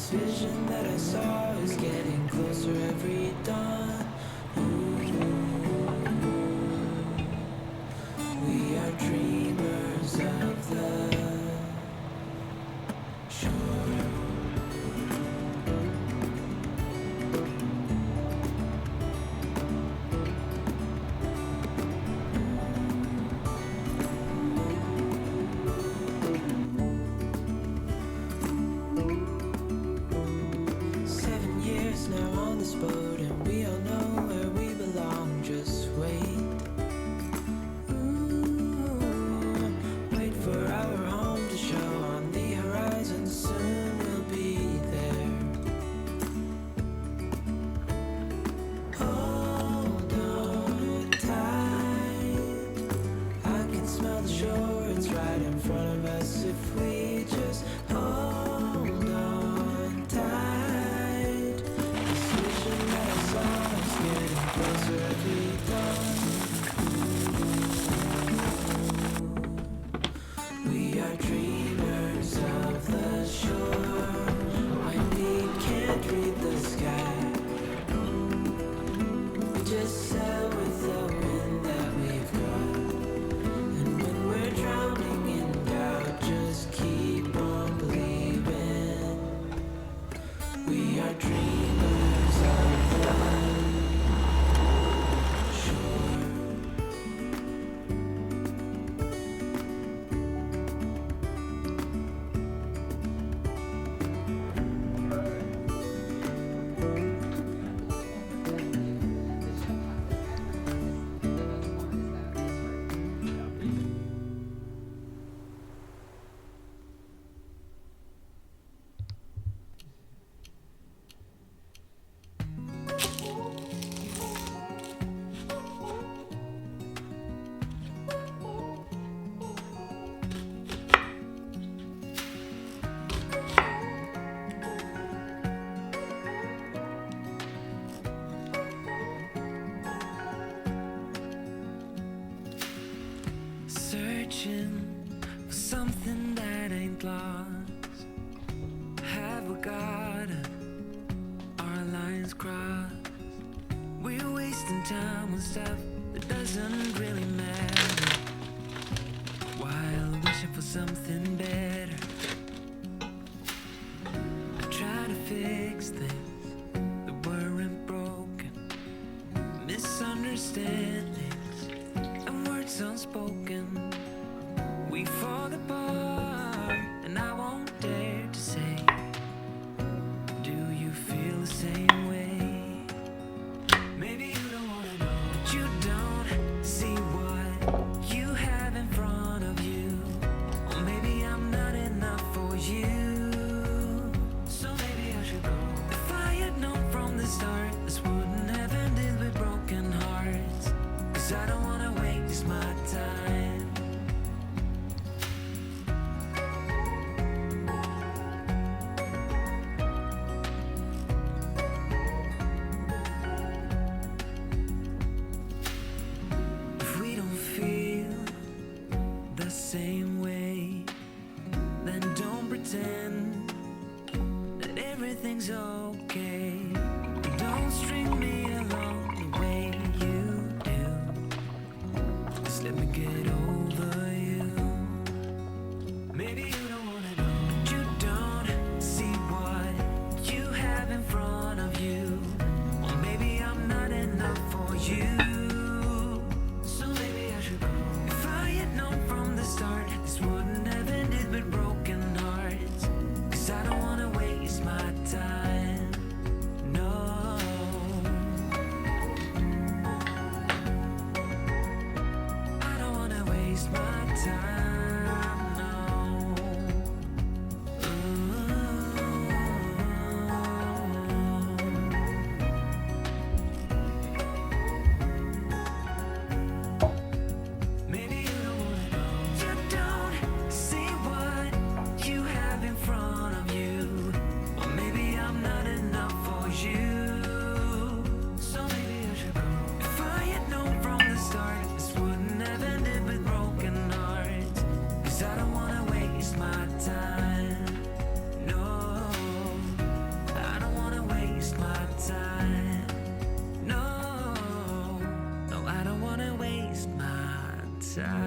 Decision that I saw is time on stuff that doesn't really matter, while wishing for something better. I try to fix things that weren't broken, misunderstandings and words unspoken. We fall apart, and I won't dare to say, do you feel the same way? Maybe you don't wanna know, but you don't see what you have in front of you. Or maybe I'm not enough for you, so maybe I should go. If I had known from the start, this wouldn't have ended with broken hearts. 'Cause I don't wanna waste my time. Same way, then don't pretend that everything's okay. Don't string me along the way you do. Just let me get over you. Maybe you don't wanna know, but you don't see what you have in front of you. Or maybe I'm not enough for you, so maybe I should go. If I had known from the start, this wouldn't have ended with broken hearts. 'Cause I don't wanna waste my time, no. I don't wanna waste my time, no. Maybe you don't wanna know, you don't see what you have in front of you. Or maybe I'm not enough for you, so maybe I should go. If I had known from the start, this wouldn't have ended with broken hearts. 'Cause I don't wanna waste my time, no. I don't wanna waste my time, no. No, I don't wanna waste my time.